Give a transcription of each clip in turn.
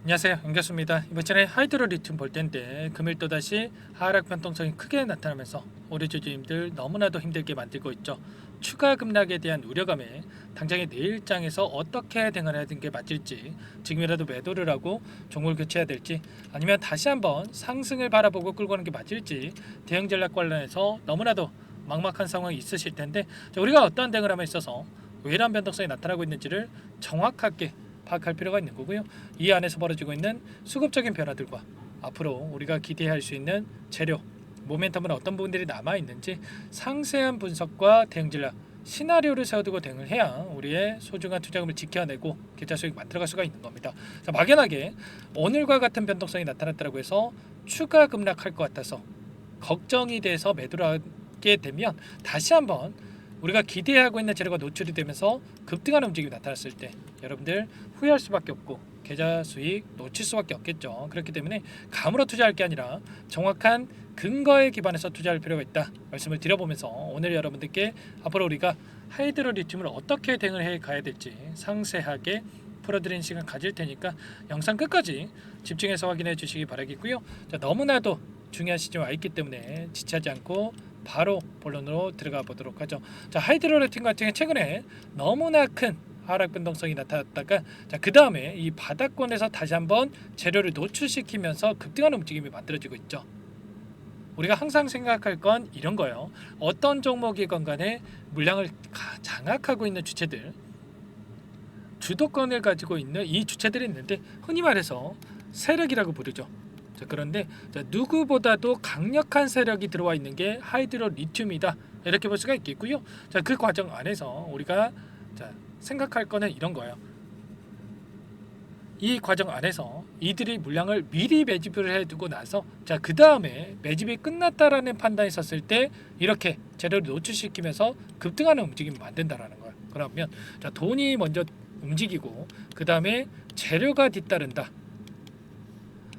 안녕하세요, 윤교수입니다. 이번 전에 하이드로 리튬 볼 텐데 금일 또다시 하락 변동성이 크게 나타나면서 우리 주주님들 너무나도 힘들게 만들고 있죠. 추가 급락에 대한 우려감에 당장의 내일장에서 어떻게 대응하는 게 맞을지, 지금이라도 매도를 하고 종목을 교체해야 될지, 아니면 다시 한번 상승을 바라보고 끌고 가는 게 맞을지 대응 전략 관련해서 너무나도 막막한 상황이 있으실 텐데, 우리가 어떠한 대응을 함에 있어서 왜 이러한 변동성이 나타나고 있는지를 정확하게 파악할 필요가 있는 거고요. 이 안에서 벌어지고 있는 수급적인 변화들과 앞으로 우리가 기대할 수 있는 재료, 모멘텀은 어떤 부분들이 남아 있는지 상세한 분석과 대응 전략, 시나리오를 세워두고 대응을 해야 우리의 소중한 투자금을 지켜내고 계좌 수익 만들어갈 수가 있는 겁니다. 자, 막연하게 오늘과 같은 변동성이 나타났다고 해서 추가 급락할 것 같아서 걱정이 돼서 매도를 하게 되면 다시 한번 우리가 기대하고 있는 재료가 노출이 되면서 급등하는 움직임이 나타났을 때 여러분들 후회할 수밖에 없고 계좌 수익 놓칠 수밖에 없겠죠. 그렇기 때문에 감으로 투자할 게 아니라 정확한 근거에 기반해서 투자할 필요가 있다 말씀을 드려보면서 오늘 여러분들께 앞으로 우리가 하이드로 리튬을 어떻게 대응을 해 가야 될지 상세하게 풀어드리는 시간 가질 테니까 영상 끝까지 집중해서 확인해 주시기 바라겠고요. 자, 너무나도 중요한 시점에 와 있기 때문에 지체하지 않고 바로 본론으로 들어가 보도록 하죠. 자, 하이드로 리튬 같은 경우 최근에 너무나 큰 하락 변동성이 나타났다가 그 다음에 이 바닥권에서 다시 한번 재료를 노출시키면서 급등하는 움직임이 만들어지고 있죠. 우리가 항상 생각할 건 이런 거예요. 어떤 종목이건 간에 물량을 장악하고 있는 주체들, 주도권을 가지고 있는 이 주체들이 있는데 흔히 말해서 세력이라고 부르죠. 자, 그런데 누구보다도 강력한 세력이 들어와 있는 게 하이드로 리튬이다 이렇게 볼 수가 있겠고요. 자, 그 과정 안에서 우리가 생각할 거는 이런 거예요. 이 과정 안에서 이들이 물량을 미리 매집을 해두고 나서 그 다음에 매집이 끝났다라는 판단이 있었을 때 이렇게 재료를 노출시키면서 급등하는 움직임을 만든다라는 거예요. 그러면 돈이 먼저 움직이고 그 다음에 재료가 뒤따른다.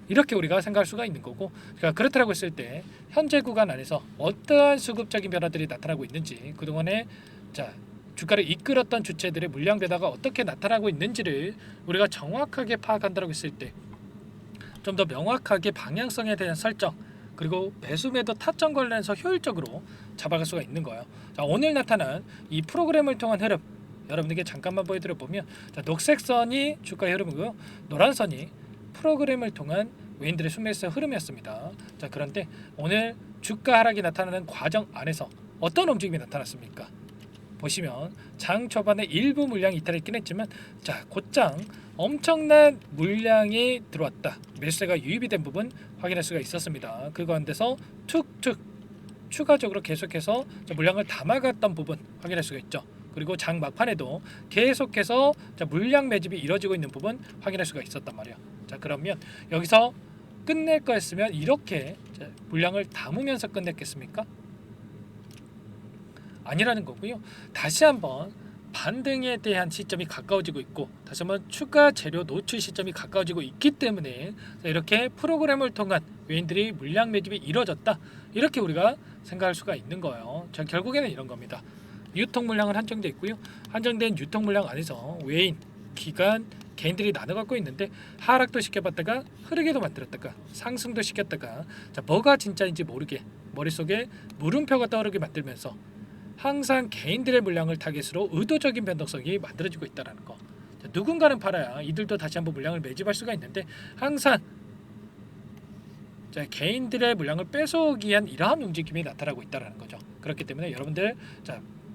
이렇게 우리가 생각할 수가 있는 거고, 그러니까 그렇다고 했을 때 현재 구간 안에서 어떠한 수급적인 변화들이 나타나고 있는지, 그동안에 주가를 이끌었던 주체들의 물량 변화가 어떻게 나타나고 있는지를 우리가 정확하게 파악한다고 했을 때 좀 더 명확하게 방향성에 대한 설정, 그리고 매수 매도 타점 관련해서 효율적으로 잡아갈 수가 있는 거예요. 자, 오늘 나타난 이 프로그램을 통한 흐름 여러분에게 잠깐만 보여드려 보면, 녹색 선이 주가의 흐름이고요, 노란 선이 프로그램을 통한 외인들의 순매수 흐름이었습니다. 자, 그런데 오늘 주가 하락이 나타나는 과정 안에서 어떤 움직임이 나타났습니까? 보시면 장 초반에 일부 물량이 이탈했긴 했지만 곧장 엄청난 물량이 들어왔다. 매수세가 유입이 된 부분 확인할 수가 있었습니다. 그 가운데서 툭툭 추가적으로 계속해서 물량을 담아갔던 부분 확인할 수가 있죠. 그리고 장 막판에도 계속해서 물량 매집이 이루어지고 있는 부분 확인할 수가 있었단 말이에요. 자, 그러면 여기서 끝낼 거였으면 이렇게 물량을 담으면서 끝냈겠습니까? 아니라는 거고요. 다시 한번 반등에 대한 시점이 가까워지고 있고, 다시 한번 추가 재료 노출 시점이 가까워지고 있기 때문에 이렇게 프로그램을 통한 외인들이 물량 매집이 이루어졌다, 이렇게 우리가 생각할 수가 있는 거예요. 자, 결국에는 이런 겁니다. 유통 물량은 한정돼 있고요. 한정된 유통 물량 안에서 외인, 기관, 개인들이 나눠 갖고 있는데 하락도 시켜봤다가 흐르게도 만들었다가 상승도 시켰다가 뭐가 진짜인지 모르게 머릿속에 물음표가 떠오르게 만들면서 항상 개인들의 물량을 타겟으로 의도적인 변동성이 만들어지고 있다는 거. 누군가는 팔아야 이들도 다시 한번 물량을 매집할 수가 있는데 항상 개인들의 물량을 뺏어오기 위한 이러한 움직임이 나타나고 있다는 거죠. 그렇기 때문에 여러분들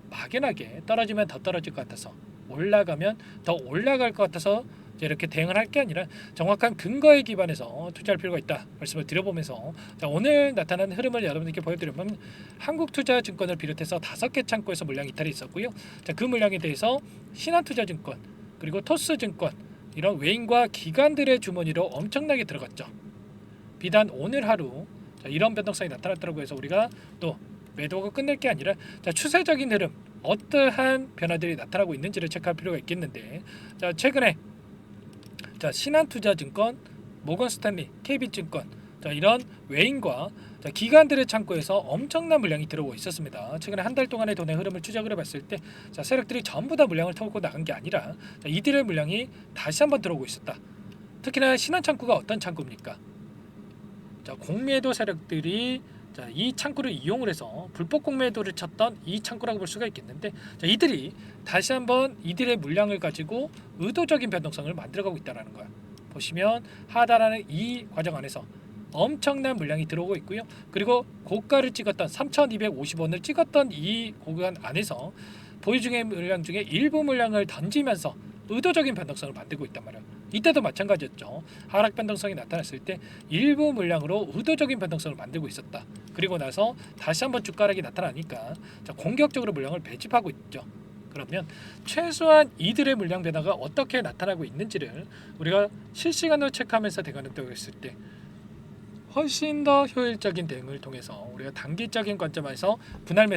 막연하게 떨어지면 더 떨어질 것 같아서, 올라가면 더 올라갈 것 같아서 이렇게 대응을 할 게 아니라 정확한 근거에 기반해서 투자할 필요가 있다 말씀을 드려보면서, 오늘 나타난 흐름을 여러분들께 보여드리면 한국투자증권을 비롯해서 5개 창구에서 물량 이탈이 있었고요. 그 물량에 대해서 신한투자증권 그리고 토스증권, 이런 외인과 기관들의 주머니로 엄청나게 들어갔죠. 비단 오늘 하루 이런 변동성이 나타났다고 해서 우리가 또 매도가 끝낼 게 아니라 추세적인 흐름, 어떠한 변화들이 나타나고 있는지를 체크할 필요가 있겠는데, 최근에 신한투자증권, 모건스탠리, KB증권, 이런 외인과 기관들의 창구에서 엄청난 물량이 들어오고 있었습니다. 최근에 한 달 동안의 돈의 흐름을 추적을 해봤을 때 세력들이 전부 다 물량을 털고 나간 게 아니라 이들의 물량이 다시 한번 들어오고 있었다. 특히나 신한 창구가 어떤 창구입니까? 자, 공매도 세력들이 자, 이 창구를 이용을 해서 불법 공매도를 쳤던 이 창구라고 볼 수가 있겠는데, 자, 이들이 다시 한번 이들의 물량을 가지고 의도적인 변동성을 만들어가고 있다는 거야. 보시면 하단하는 이 과정 안에서 엄청난 물량이 들어오고 있고요. 그리고 고가를 찍었던 3,250원을 찍었던 이 구간 안에서 보유 중의 물량 중에 일부 물량을 던지면서 의도적인 변동성을 만들고 있단 말이에요. 이때도 마찬가지였죠. 하락 변동성이 나타났을 때 일부 물량으로 의도적인 변동성을 만들고 있었다. 그리고 나서 다시 한번 주가락이 나타나니까 자, 공격적으로 물량을 배집하고 있죠. 그러면 최소한 이들의 물량 변화가 어떻게 나타나고 있는지를 우리가 실시간으로 체크하면서 대응을 했을 때 훨씬 더 효율적인 대응을 통해서 우리가 단기적인 관점에서 분할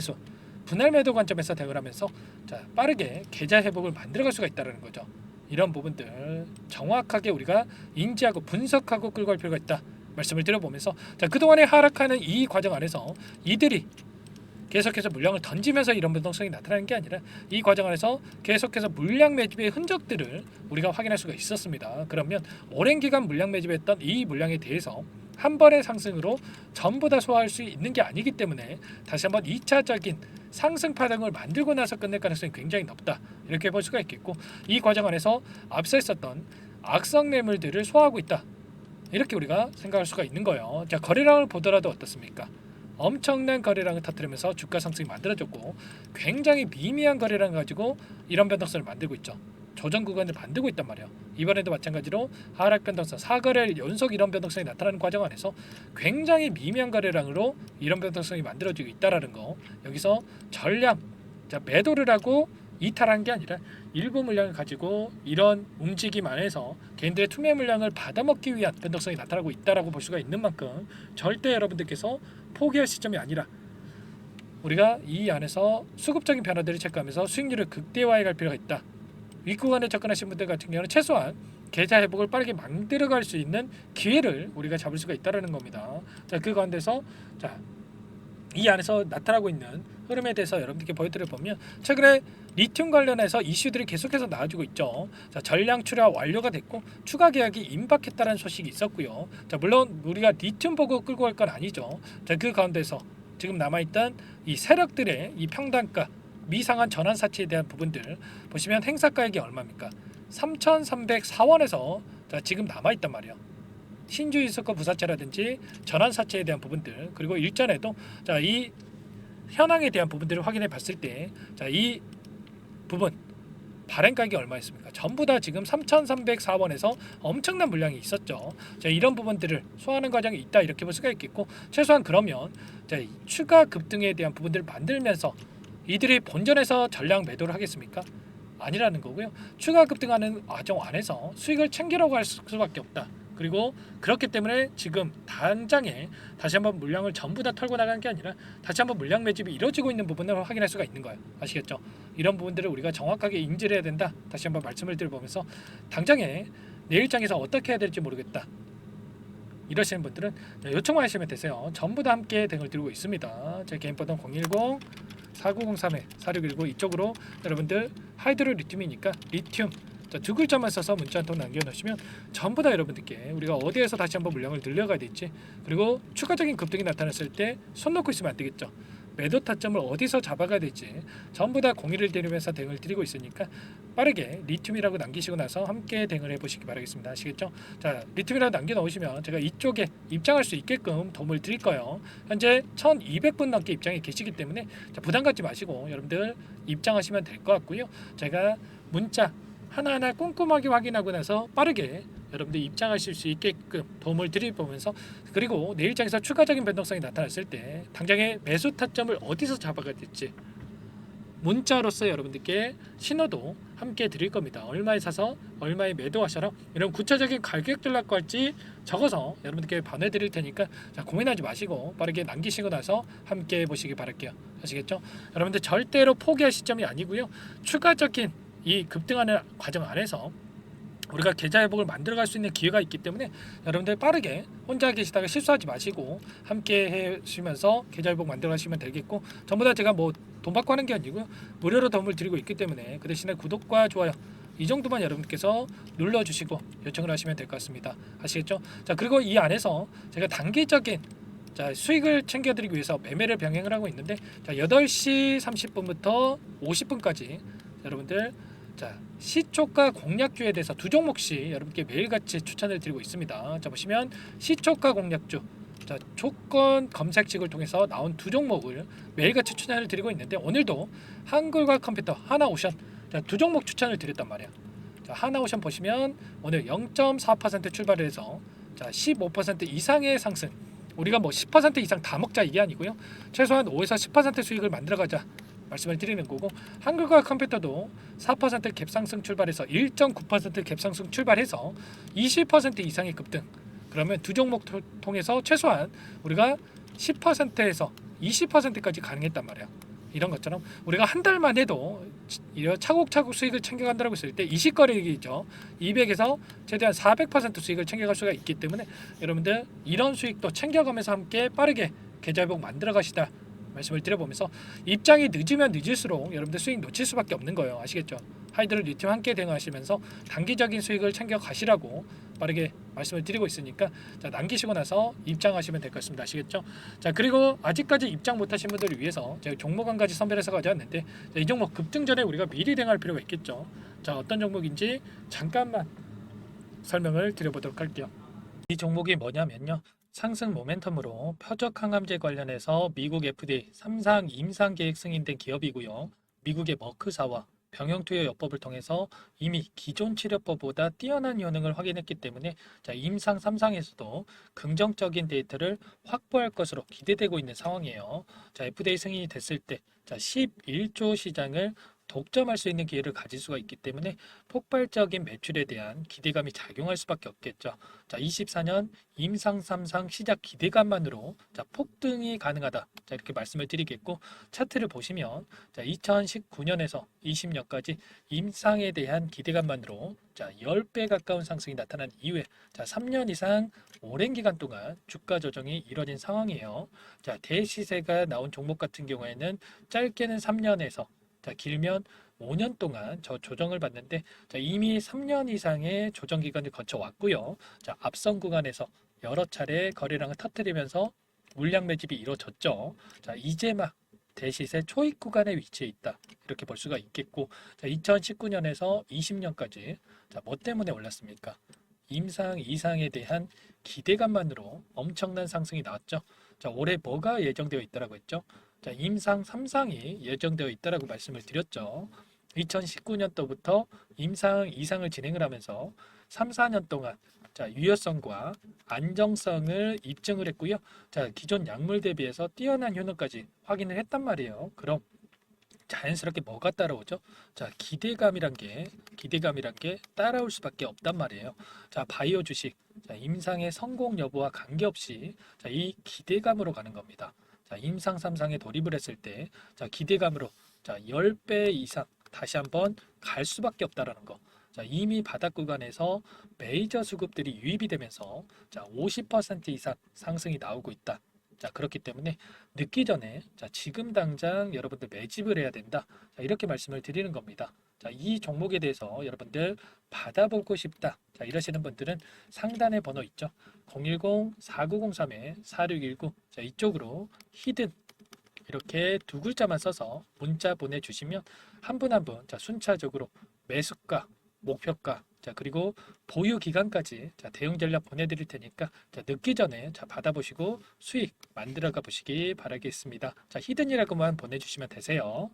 매도 관점에서 대응을 하면서 자, 빠르게 계좌 회복을 만들어갈 수가 있다는 거죠. 이런 부분들 정확하게 우리가 인지하고 분석하고 끌고 갈 필요가 있다 말씀을 드려보면서, 자, 그동안에 하락하는 이 과정 안에서 이들이 계속해서 물량을 던지면서 이런 변동성이 나타나는 게 아니라 이 과정 안에서 계속해서 물량 매집의 흔적들을 우리가 확인할 수가 있었습니다. 그러면 오랜 기간 물량 매집했던 이 물량에 대해서 한 번의 상승으로 전부 다 소화할 수 있는 게 아니기 때문에 다시 한번 2차적인 상승 파동을 만들고 나서 끝낼 가능성이 굉장히 높다, 이렇게 볼 수가 있겠고, 이 과정 안에서 앞서 있었던 악성 매물들을 소화하고 있다, 이렇게 우리가 생각할 수가 있는 거예요. 자, 거래량을 보더라도 어떻습니까? 엄청난 거래량을 터뜨리면서 주가 상승이 만들어졌고, 굉장히 미미한 거래량 가지고 이런 변동성을 만들고 있죠. 조정 구간을 만들고 있단 말이에요. 이번에도 마찬가지로 하락 변동성 4거래일 연속 이런 변동성이 나타나는 과정 안에서 굉장히 미미한 거래량으로 이런 변동성이 만들어지고 있다라는 거, 여기서 전량 자, 매도를 하고 이탈한 게 아니라 일부 물량을 가지고 이런 움직임 안에서 개인들의 투매 물량을 받아먹기 위한 변동성이 나타나고 있다라고 볼 수가 있는 만큼 절대 여러분들께서 포기할 시점이 아니라 우리가 이 안에서 수급적인 변화들을 체크하면서 수익률을 극대화해 갈 필요가 있다. 윗구간에 접근하신 분들 같은 경우는 최소한 계좌 회복을 빠르게 만들어갈 수 있는 기회를 우리가 잡을 수가 있다는 겁니다. 자, 그 가운데서 자, 이 안에서 나타나고 있는 흐름에 대해서 여러분들께 보여드려 보면, 최근에 리튬 관련해서 이슈들이 계속해서 나와주고 있죠. 자, 전량 출하 완료가 됐고 추가 계약이 임박했다는 소식이 있었고요. 자, 물론 우리가 리튬 보고 끌고 갈 건 아니죠. 자, 그 가운데서 지금 남아있던 이 세력들의 이 평단가 미상한 전환 사치에 대한 부분들 보시면 행사가액이 얼마입니까? 3,304원에서 자, 지금 남아있단 말이에요. 신주 이석과 부사채라든지 전환 사채에 대한 부분들, 그리고 일전에도 자, 이 현황에 대한 부분들을 확인해 봤을 때 자, 이 부분 발행가격이 얼마였습니까? 전부 다 지금 3,304원에서 엄청난 물량이 있었죠. 자, 이런 부분들을 소화하는 과정이 있다, 이렇게 볼 수가 있겠고, 최소한 그러면 자, 추가 급등에 대한 부분들을 만들면서 이들이 본전에서 전량 매도를 하겠습니까? 아니라는 거고요. 추가 급등하는 과정 안에서 수익을 챙기려고 할 수밖에 없다. 그리고 그렇기 때문에 지금 당장에 다시 한번 물량을 전부 다 털고 나가는 게 아니라 다시 한번 물량 매집이 이루어지고 있는 부분을 확인할 수가 있는 거예요. 아시겠죠? 이런 부분들을 우리가 정확하게 인지를 해야 된다. 다시 한번 말씀을 드려보면서 당장에 내 일장에서 어떻게 해야 될지 모르겠다, 이러시는 분들은 요청만 하시면 되세요. 전부 다 함께 대응을 드리고 있습니다. 제 개인 번호 010-4903-4619 이쪽으로 여러분들 하이드로 리튬이니까 리튬 두 글자만 써서 문자 한 통 남겨놓으시면 전부 다 여러분들께 우리가 어디에서 다시 한번 물량을 늘려가야 될지, 그리고 추가적인 급등이 나타났을 때 손 놓고 있으면 안 되겠죠. 매도 타점을 어디서 잡아가야 될지 전부 다 공유를 드리면서 대응을 드리고 있으니까 빠르게 리튬이라고 남기시고 나서 함께 대응을 해보시기 바라겠습니다. 아시겠죠? 자, 리튬이라고 남겨놓으시면 제가 이쪽에 입장할 수 있게끔 도움을 드릴 거예요. 현재 1,200분 넘게 입장해 계시기 때문에 자, 부담 갖지 마시고 여러분들 입장하시면 될 것 같고요. 제가 문자 하나하나 꼼꼼하게 확인하고 나서 빠르게 여러분들 입장하실 수 있게끔 도움을 드리면서, 그리고 내일장에서 추가적인 변동성이 나타났을 때 당장의 매수 타점을 어디서 잡아가야 될지 문자로서 여러분들께 신호도 함께 드릴 겁니다. 얼마에 사서 얼마에 매도하셔라, 이런 구체적인 가격들 갖고 할지 적어서 여러분들께 보내드릴 테니까 자, 고민하지 마시고 빠르게 남기시고 나서 함께 보시기 바랄게요. 아시겠죠? 여러분들 절대로 포기할 시점이 아니고요. 추가적인 이 급등하는 과정 안에서 우리가 계좌 회복을 만들어갈 수 있는 기회가 있기 때문에 여러분들 빠르게 혼자 계시다가 실수하지 마시고 함께 해주시면서 계좌 회복 만들어가시면 되겠고, 전부 다 제가 뭐 돈 받고 하는 게 아니고요, 무료로 도움을 드리고 있기 때문에 그 대신에 구독과 좋아요 이 정도만 여러분께서 눌러주시고 요청을 하시면 될 것 같습니다. 아시겠죠? 자, 그리고 이 안에서 제가 단기적인 수익을 챙겨드리기 위해서 매매를 병행을 하고 있는데, 8시 30분부터 50분까지 여러분들 시초가 공략주에 대해서 두 종목씩 여러분께 매일같이 추천을 드리고 있습니다. 자, 보시면 시초가 공략주, 조건 검색식을 통해서 나온 두 종목을 매일같이 추천을 드리고 있는데, 오늘도 한글과 컴퓨터, 하나오션, 두 종목 추천을 드렸단 말이야. 하나오션 보시면 오늘 0.4% 출발을 해서 15% 이상의 상승. 우리가 뭐 10% 이상 다 먹자 이게 아니고요, 최소한 5에서 10% 수익을 만들어가자 말씀을 드리는 거고, 한글과 컴퓨터도 4% 갭상승 출발해서 1.9% 갭상승 출발해서 20% 이상의 급등. 그러면 두 종목 통해서 최소한 우리가 10%에서 20%까지 가능했단 말이야. 이런 것처럼 우리가 한 달만 해도 차곡차곡 수익을 챙겨간다고 했을 때 이식거래이죠. 200에서 최대한 400% 수익을 챙겨갈 수가 있기 때문에 여러분들 이런 수익도 챙겨가면서 함께 빠르게 계좌회복 만들어 가시다 말씀을 드려보면서, 입장이 늦으면 늦을수록 여러분들 수익 놓칠 수밖에 없는 거예요. 아시겠죠? 하이드로 리튬 함께 대응하시면서 단기적인 수익을 챙겨 가시라고 빠르게 말씀을 드리고 있으니까, 남기시고 나서 입장하시면 될 것 같습니다. 아시겠죠? 자, 그리고 아직까지 입장 못하신 분들을 위해서 제가 종목 한 가지 선별해서 가져왔는데, 이 종목 급등 전에 우리가 미리 대응할 필요가 있겠죠. 자, 어떤 종목인지 잠깐만 설명을 드려보도록 할게요. 이 종목이 뭐냐면요, 상승 모멘텀으로 표적 항암제 관련해서 미국 FDA 3상 임상 계획 승인된 기업이고요. 미국의 머크사와 병용투여요법을 통해서 이미 기존 치료법보다 뛰어난 효능을 확인했기 때문에 임상 3상에서도 긍정적인 데이터를 확보할 것으로 기대되고 있는 상황이에요. FDA 승인이 됐을 때 11조 시장을 독점할 수 있는 기회를 가질 수가 있기 때문에 폭발적인 매출에 대한 기대감이 작용할 수밖에 없겠죠. 24년 임상 3상 시작 기대감만으로 폭등이 가능하다. 이렇게 말씀을 드리겠고, 차트를 보시면 2019년에서 20년까지 임상에 대한 기대감만으로 10배 가까운 상승이 나타난 이후에 3년 이상 오랜 기간 동안 주가 조정이 이뤄진 상황이에요. 대시세가 나온 종목 같은 경우에는 짧게는 3년에서 길면 5년 동안 조정을 받는데, 이미 3년 이상의 조정 기간을 거쳐 왔고요. 앞선 구간에서 여러 차례 거래량을 터뜨리면서 물량 매집이 이루어졌죠. 이제 막 대시세 초입 구간에 위치해 있다, 이렇게 볼 수가 있겠고, 2019년에서 20년까지 뭐 때문에 올랐습니까? 임상 이상에 대한 기대감만으로 엄청난 상승이 나왔죠. 올해 뭐가 예정되어 있다라고 했죠? 임상 3상이 예정되어 있다라고 말씀을 드렸죠. 2019년도부터 임상 2상을 진행을 하면서 3, 4년 동안 유효성과 안정성을 입증을 했고요. 기존 약물 대비해서 뛰어난 효능까지 확인을 했단 말이에요. 그럼 자연스럽게 뭐가 따라오죠? 기대감이란 게 따라올 수밖에 없단 말이에요. 바이오 주식, 임상의 성공 여부와 관계없이 이 기대감으로 가는 겁니다. 임상 3상에 돌입을 했을 때 기대감으로 10배 이상 다시 한번 갈 수밖에 없다라는 거. 이미 바닥 구간에서 메이저 수급들이 유입이 되면서 50% 이상 상승이 나오고 있다. 그렇기 때문에 늦기 전에 지금 당장 여러분들 매집을 해야 된다. 이렇게 말씀을 드리는 겁니다. 이 종목에 대해서 여러분들 받아보고 싶다, 이러시는 분들은 상단에 번호 있죠. 010-4903-4619, 이쪽으로 히든 이렇게 두 글자만 써서 문자 보내주시면 한 분 한 분 순차적으로 매수가, 목표가, 그리고 보유 기간까지 대응 전략 보내드릴 테니까 늦기 전에 받아보시고 수익 만들어가 보시기 바라겠습니다. 히든이라고만 보내주시면 되세요.